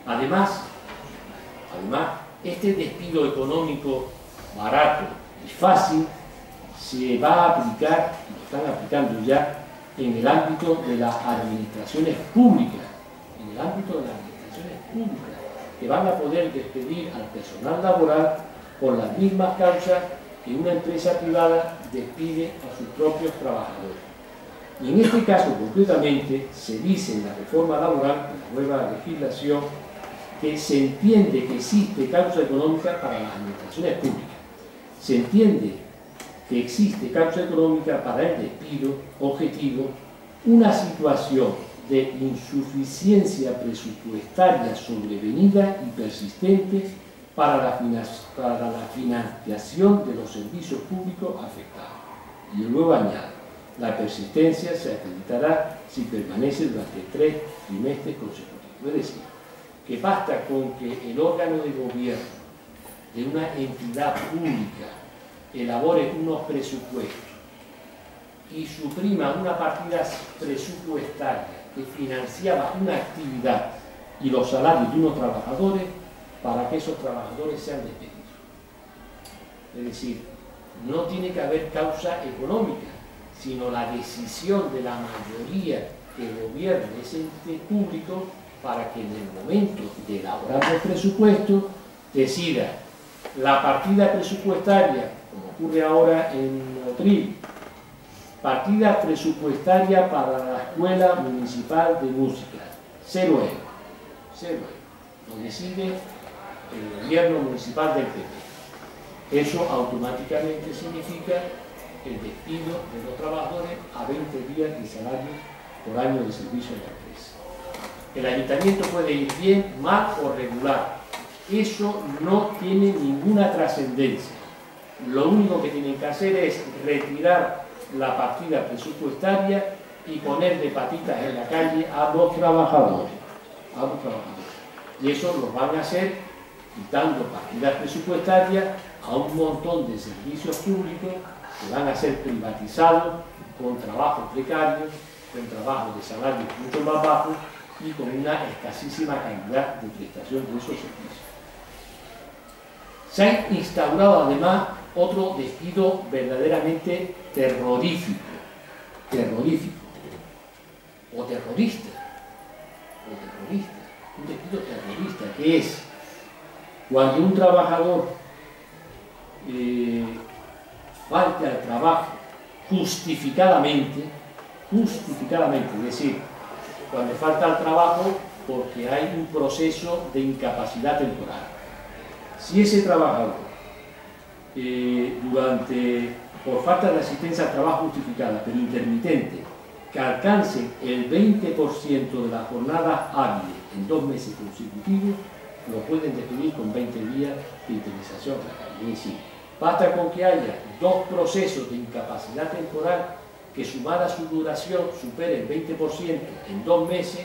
Además, este despido económico barato y fácil se va a aplicar, y lo están aplicando ya, en el ámbito de las administraciones públicas, que van a poder despedir al personal laboral por las mismas causas que una empresa privada despide a sus propios trabajadores. Y en este caso, concretamente, se dice en la reforma laboral, en la nueva legislación, que se entiende que existe causa económica para las administraciones públicas. Se entiende que existe causa económica para el despido objetivo, una situación de insuficiencia presupuestaria sobrevenida y persistente para la financiación de los servicios públicos afectados. Y luego añade, la persistencia se acreditará si permanece durante 3 trimestres consecutivos. Es decir, que basta con que el órgano de gobierno de una entidad pública elabore unos presupuestos y suprima una partida presupuestaria que financiaba una actividad y los salarios de unos trabajadores para que esos trabajadores sean despedidos. Es decir, no tiene que haber causa económica, sino la decisión de la mayoría que gobierna ese ente público para que en el momento de elaborar el presupuesto decida la partida presupuestaria, como ocurre ahora en Motril, partida presupuestaria para la Escuela Municipal de Música, 0 euros, 0 euros, lo decide el gobierno municipal del PP. Eso automáticamente significa el despido de los trabajadores a 20 días de salario por año de servicio en la empresa. El ayuntamiento puede ir bien, mal o regular. Eso no tiene ninguna trascendencia. Lo único que tienen que hacer es retirar la partida presupuestaria y poner de patitas en la calle a los trabajadores. Y eso lo van a hacer quitando partidas presupuestarias a un montón de servicios públicos que van a ser privatizados con trabajos precarios, con trabajos de salarios mucho más bajos y con una escasísima calidad de prestación de esos servicios. Se ha instaurado además otro despido verdaderamente terrorífico o terrorista, un despido terrorista, que es cuando un trabajador falte al trabajo justificadamente, es decir, cuando falta al trabajo porque hay un proceso de incapacidad temporal. Si ese trabajador, por falta de asistencia al trabajo justificada, pero intermitente, que alcance el 20% de la jornada hábil en 2 meses consecutivos, lo pueden despedir con 20 días de indemnización. Es decir, basta con que haya 2 procesos de incapacidad temporal que sumada a su duración supere el 20% en 2 meses,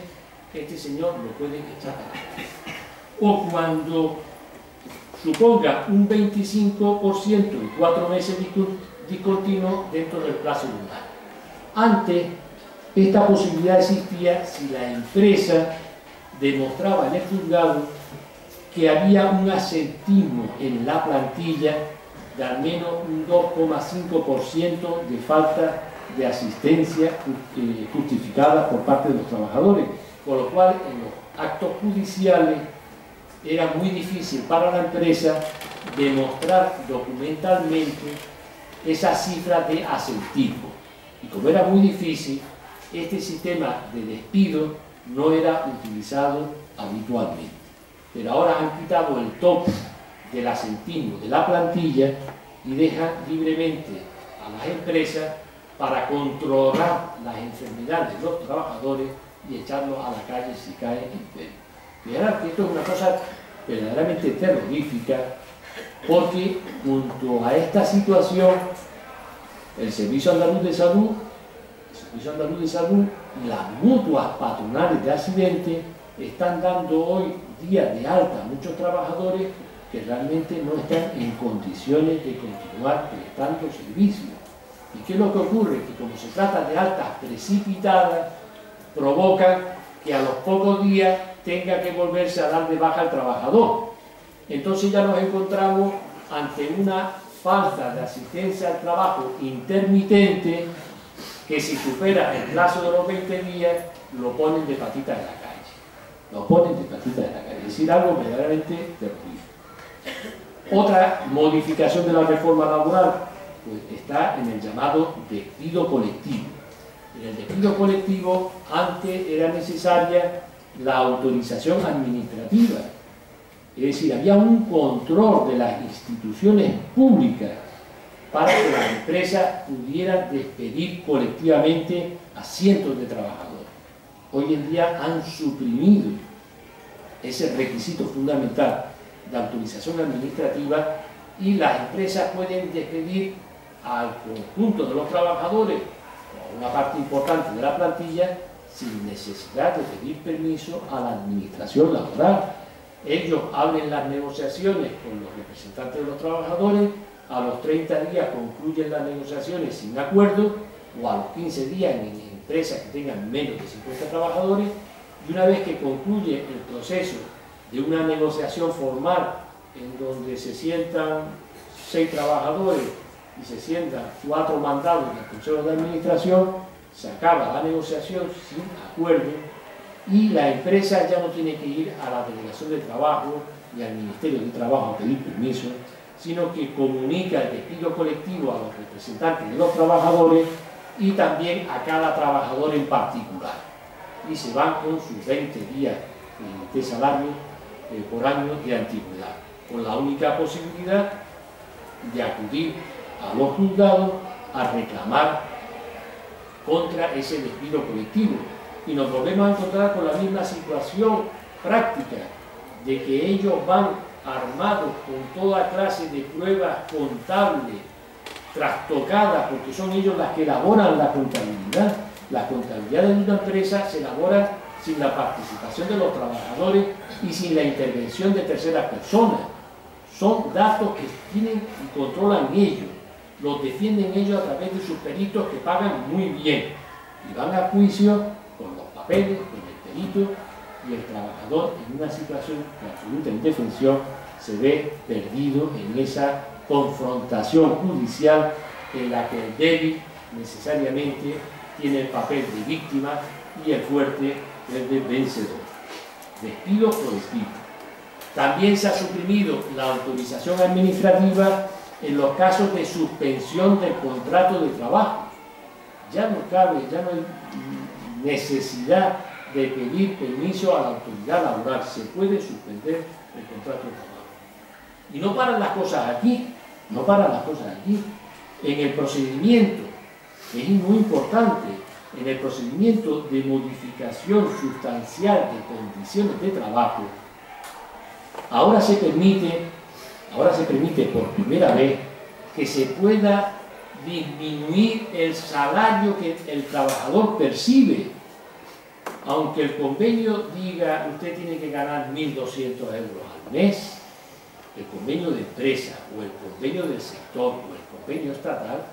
este señor lo puede echar a la calle. O cuando suponga un 25% en 4 meses discontinuos dentro del plazo de un año. Antes, esta posibilidad existía si la empresa demostraba en el juzgado que había un asentismo en la plantilla de al menos un 2,5% de falta de asistencia justificada por parte de los trabajadores, con lo cual en los actos judiciales era muy difícil para la empresa demostrar documentalmente esa cifra de asentismo. Y como era muy difícil, este sistema de despido no era utilizado habitualmente. Pero ahora han quitado el tope del asentismo de la plantilla y dejan libremente a las empresas para controlar las enfermedades de los trabajadores y echarlos a la calle si caen enfermos. Verán que esto es una cosa verdaderamente terrorífica, porque junto a esta situación el Servicio Andaluz de Salud y las mutuas patronales de accidentes están dando hoy días de alta a muchos trabajadores que realmente no están en condiciones de continuar prestando servicios. ¿Y qué es lo que ocurre? Que como se trata de altas precipitadas, provocan que a los pocos días tenga que volverse a dar de baja al trabajador. Entonces ya nos encontramos ante una falta de asistencia al trabajo intermitente que, si supera el plazo de los 20 días, lo ponen de patitas en la calle. Lo ponen de patitas en la calle. Es decir, algo verdaderamente terrorífico. Otra modificación de la reforma laboral pues, está en el llamado despido colectivo. En el despido colectivo antes era necesaria la autorización administrativa. Es decir, había un control de las instituciones públicas para que las empresas pudieran despedir colectivamente a cientos de trabajadores. Hoy en día han suprimido ese requisito fundamental de autorización administrativa y las empresas pueden despedir al conjunto de los trabajadores o a una parte importante de la plantilla sin necesidad de pedir permiso a la administración laboral. Ellos abren las negociaciones con los representantes de los trabajadores, a los 30 días concluyen las negociaciones sin acuerdo, o a los 15 días en empresas que tengan menos de 50 trabajadores, y una vez que concluye el proceso de una negociación formal en donde se sientan 6 trabajadores y se sientan 4 mandados del Consejo de Administración, se acaba la negociación sin acuerdo y la empresa ya no tiene que ir a la Delegación de Trabajo ni al Ministerio de Trabajo a pedir permiso, sino que comunica el despido colectivo a los representantes de los trabajadores y también a cada trabajador en particular. Y se van con sus 20 días de salario por año de antigüedad, con la única posibilidad de acudir a los juzgados a reclamar contra ese despido colectivo. Y nos volvemos a encontrar con la misma situación práctica de que ellos van armados con toda clase de pruebas contables, trastocadas, porque son ellos las que elaboran la contabilidad. La contabilidad de una empresa se elabora sin la participación de los trabajadores y sin la intervención de terceras personas. Son datos que tienen y controlan ellos, los defienden ellos a través de sus peritos que pagan muy bien y van a juicio con los papeles, con el perito, y el trabajador en una situación de absoluta indefensión se ve perdido en esa confrontación judicial en la que el débil necesariamente tiene el papel de víctima y el fuerte el de vencedor. Despido colectivo. También se ha suprimido la autorización administrativa en los casos de suspensión del contrato de trabajo. Ya no cabe, ya no hay necesidad de pedir permiso a la autoridad laboral, se puede suspender el contrato de trabajo. Y no paran las cosas aquí, no paran las cosas aquí. En el procedimiento, que es muy importante, en el procedimiento de modificación sustancial de condiciones de trabajo, ahora se permite por primera vez que se pueda disminuir el salario que el trabajador percibe. Aunque el convenio diga usted tiene que ganar 1.200 euros al mes, el convenio de empresa o el convenio del sector o el convenio estatal,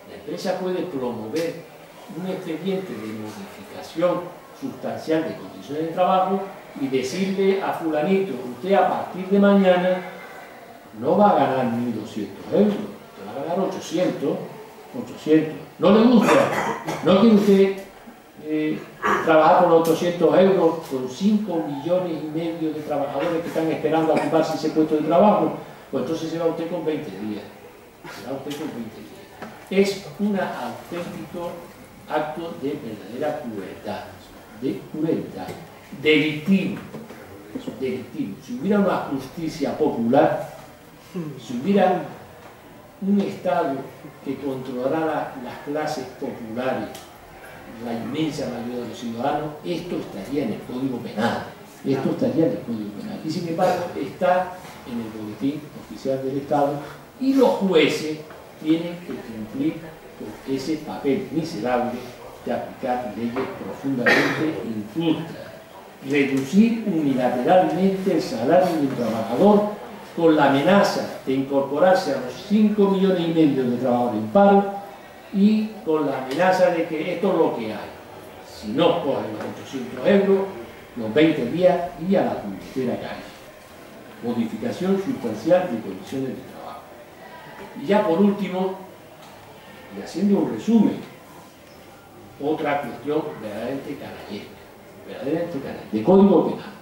la empresa puede promover un expediente de modificación sustancial de condiciones de trabajo y decirle a fulanito, usted a partir de mañana no va a ganar 1.200 euros, usted va a ganar 800. ¿No le gusta? ¿No quiere usted trabajar por los 800 euros con 5,5 millones de trabajadores que están esperando a ocuparse ese puesto de trabajo? Pues entonces se va usted con 20 días. Se va usted con 20 días. Es un auténtico acto de verdadera crueldad, delictivo. Si hubiera una justicia popular, si hubiera un Estado que controlara las clases populares, la inmensa mayoría de los ciudadanos, esto estaría en el Código Penal. Esto estaría en el Código Penal. Y sin embargo está en el Boletín Oficial del Estado y los jueces tienen que cumplir con ese papel miserable de aplicar leyes profundamente injustas. Reducir unilateralmente el salario de un trabajador con la amenaza de incorporarse a los 5,5 millones de trabajadores en paro y con la amenaza de que esto es lo que hay. Si no cogen los 800 euros, los 20 días y a la puñetera calle. Modificación sustancial de condiciones de trabajo. Y ya por último, y haciendo un resumen, otra cuestión verdaderamente canallesca, de código penal.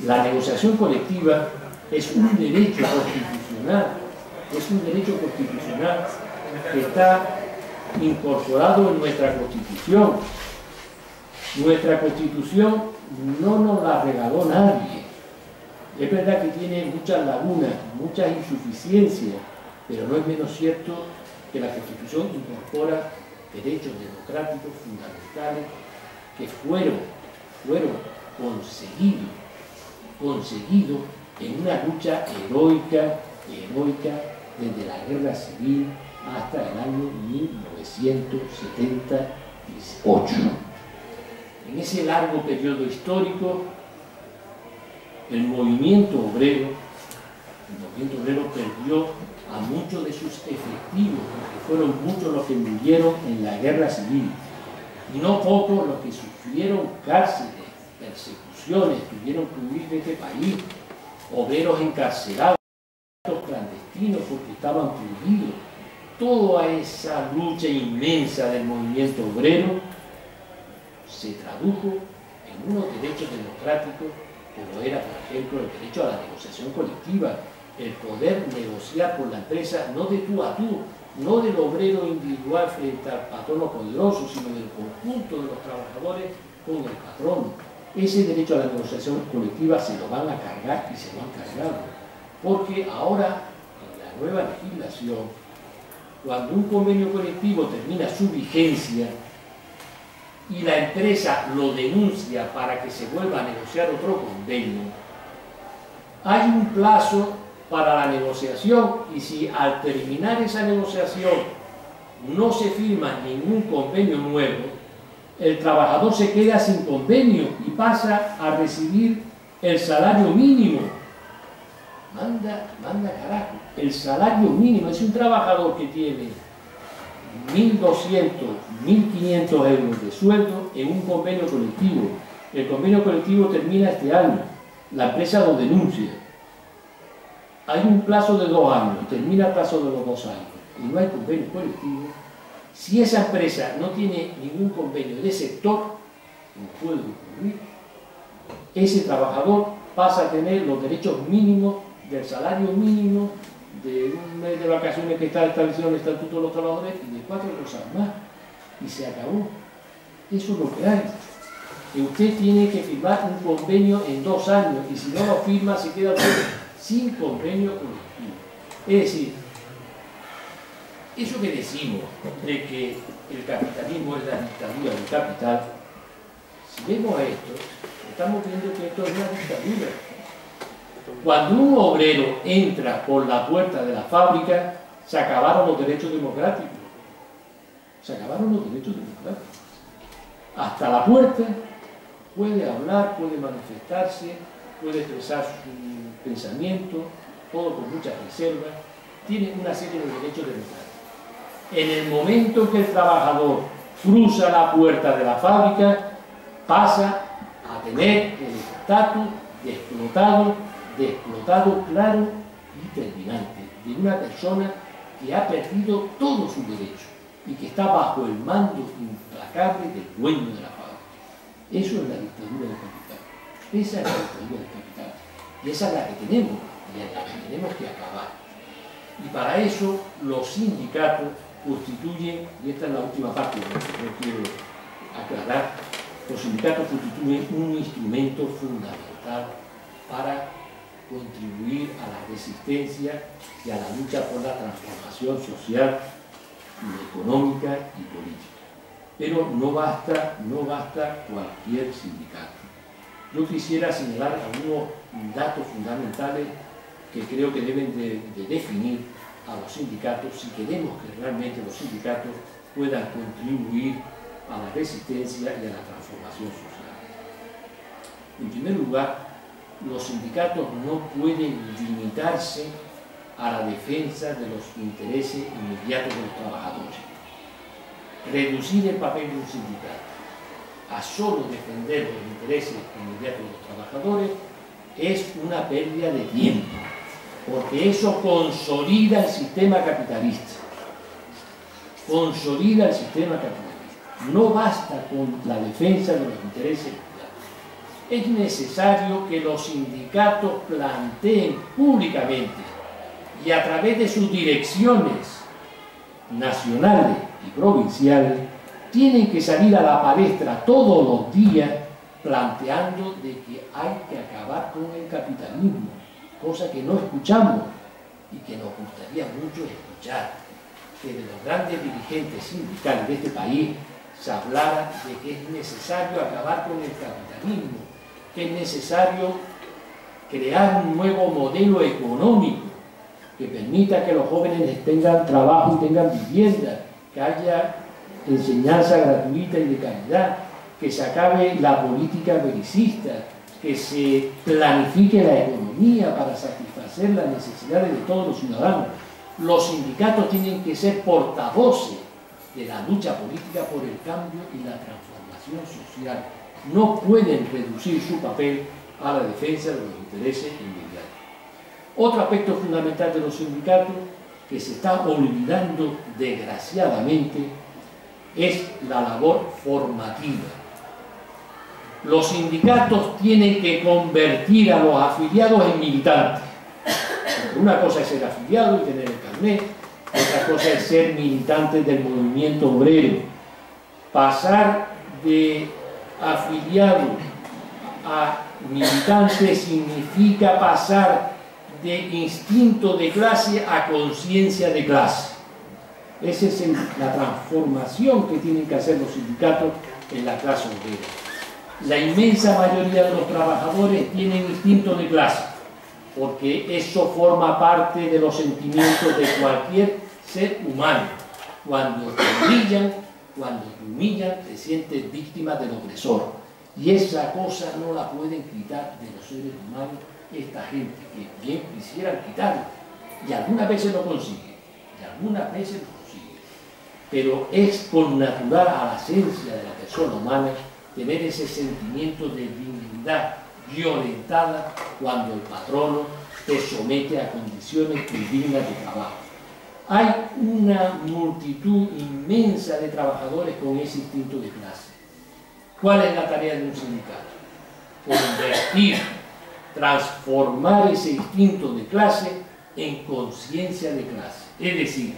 La negociación colectiva es un derecho constitucional, que está incorporado en nuestra Constitución. Nuestra Constitución no nos la regaló nadie. Es verdad que tiene muchas lagunas, muchas insuficiencias, pero no es menos cierto que la Constitución incorpora derechos democráticos fundamentales que fueron conseguidos en una lucha heroica desde la Guerra Civil hasta el año 1978. En ese largo periodo histórico, el movimiento obrero perdió a muchos de sus efectivos, porque fueron muchos los que murieron en la Guerra Civil, y no pocos los que sufrieron cárceles, persecuciones, tuvieron que huir de este país, obreros encarcelados, clandestinos porque estaban prohibidos. Toda esa lucha inmensa del movimiento obrero se tradujo en unos derechos democráticos, como era, por ejemplo, el derecho a la negociación colectiva, el poder negociar con la empresa, no de tú a tú, no del obrero individual frente al patrono poderoso, sino del conjunto de los trabajadores con el patrón. Ese derecho a la negociación colectiva se lo van a cargar y se lo han cargado, porque ahora, en la nueva legislación, cuando un convenio colectivo termina su vigencia y la empresa lo denuncia para que se vuelva a negociar otro convenio, hay un plazo para la negociación, y si al terminar esa negociación no se firma ningún convenio nuevo, el trabajador se queda sin convenio y pasa a recibir el salario mínimo. Manda carajo, el salario mínimo. Es un trabajador que tiene 1.200, 1.500 euros de sueldo en un convenio colectivo. El convenio colectivo termina este año, la empresa lo denuncia. Hay un plazo de 2 años, termina el plazo de los 2 años y no hay convenio colectivo. Si esa empresa no tiene ningún convenio de sector, como puede ocurrir, ese trabajador pasa a tener los derechos mínimos del salario mínimo, de un mes de vacaciones que está establecido en el Estatuto de los Trabajadores y de 4 cosas más. Y se acabó. Eso es lo que hay. Que usted tiene que firmar un convenio en 2 años y si no lo firma se queda sin convenio colectivo. Es decir, eso que decimos de que el capitalismo es la dictadura del capital, si vemos esto, estamos viendo que esto es una dictadura. Cuando un obrero entra por la puerta de la fábrica, se acabaron los derechos democráticos. Se acabaron los derechos democráticos. Hasta la puerta puede hablar, puede manifestarse, puede expresar su pensamiento, todo con muchas reservas, tiene una serie de derechos democráticos. En el momento que el trabajador cruza la puerta de la fábrica, pasa a tener el estatus de explotado claro y terminante, de una persona que ha perdido todos sus derechos y que está bajo el mando implacable del dueño de la fábrica. Eso es la dictadura del capital. Esa es la dictadura del capital. Y esa es la que tenemos, y es la que tenemos que acabar. Y para eso los sindicatos constituyen, y esta es la última parte que yo quiero aclarar, los sindicatos constituyen un instrumento fundamental para contribuir a la resistencia y a la lucha por la transformación social, económica y política. Pero no basta cualquier sindicato. Yo quisiera señalar algunos datos fundamentales que creo que deben de definir a los sindicatos si queremos que realmente los sindicatos puedan contribuir a la resistencia y a la transformación social. En primer lugar, los sindicatos no pueden limitarse a la defensa de los intereses inmediatos de los trabajadores. Reducir el papel de un sindicato a solo defender los intereses inmediatos de los trabajadores es una pérdida de tiempo, porque eso consolida el sistema capitalista. Consolida el sistema capitalista. No basta con la defensa de los intereses. Es necesario que los sindicatos planteen públicamente y a través de sus direcciones nacionales y provinciales, tienen que salir a la palestra todos los días planteando de que hay que acabar con el capitalismo, cosa que no escuchamos y que nos gustaría mucho escuchar, que de los grandes dirigentes sindicales de este país se hablara de que es necesario acabar con el capitalismo, que es necesario crear un nuevo modelo económico que permita que los jóvenes tengan trabajo y tengan vivienda, que haya enseñanza gratuita y de calidad, que se acabe la política belicista, que se planifique la economía para satisfacer las necesidades de todos los ciudadanos. Los sindicatos tienen que ser portavoces de la lucha política por el cambio y la transformación social. No pueden reducir su papel a la defensa de los intereses inmediatos. Otro aspecto fundamental de los sindicatos que se está olvidando desgraciadamente es la labor formativa. Los sindicatos tienen que convertir a los afiliados en militantes. Porque una cosa es ser afiliado y tener el carnet, otra cosa es ser militante del movimiento obrero. Pasar de afiliado a militante significa pasar de instinto de clase a conciencia de clase. Esa es la transformación que tienen que hacer los sindicatos en la clase obrera. La inmensa mayoría de los trabajadores tienen instinto de clase, porque eso forma parte de los sentimientos de cualquier ser humano. Cuando te humillan, te sientes víctima del opresor. Y esa cosa no la pueden quitar de los seres humanos esta gente, que bien quisieran quitarlo. Y algunas veces lo consiguen, pero es por natural a la esencia de la persona humana tener ese sentimiento de dignidad violentada cuando el patrono te somete a condiciones indignas de trabajo. Hay una multitud inmensa de trabajadores con ese instinto de clase. ¿Cuál es la tarea de un sindicato? Convertir, transformar ese instinto de clase en conciencia de clase. Es decir,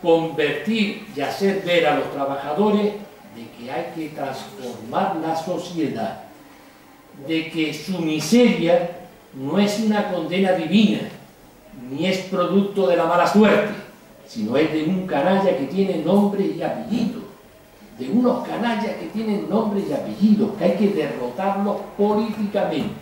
convertir y hacer ver a los trabajadores de que hay que transformar la sociedad, de que su miseria no es una condena divina, ni es producto de la mala suerte, sino es de un canalla que tiene nombre y apellido, de unos canallas que tienen nombre y apellido, que hay que derrotarlos políticamente.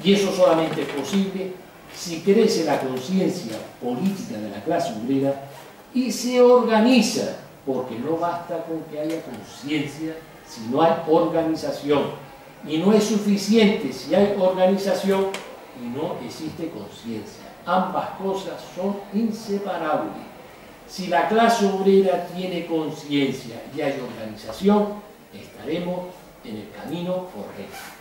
Y eso solamente es posible si crece la conciencia política de la clase obrera y se organiza, porque no basta con que haya conciencia si no hay organización. Y no es suficiente si hay organización y no existe conciencia. Ambas cosas son inseparables. Si la clase obrera tiene conciencia y hay organización, estaremos en el camino correcto.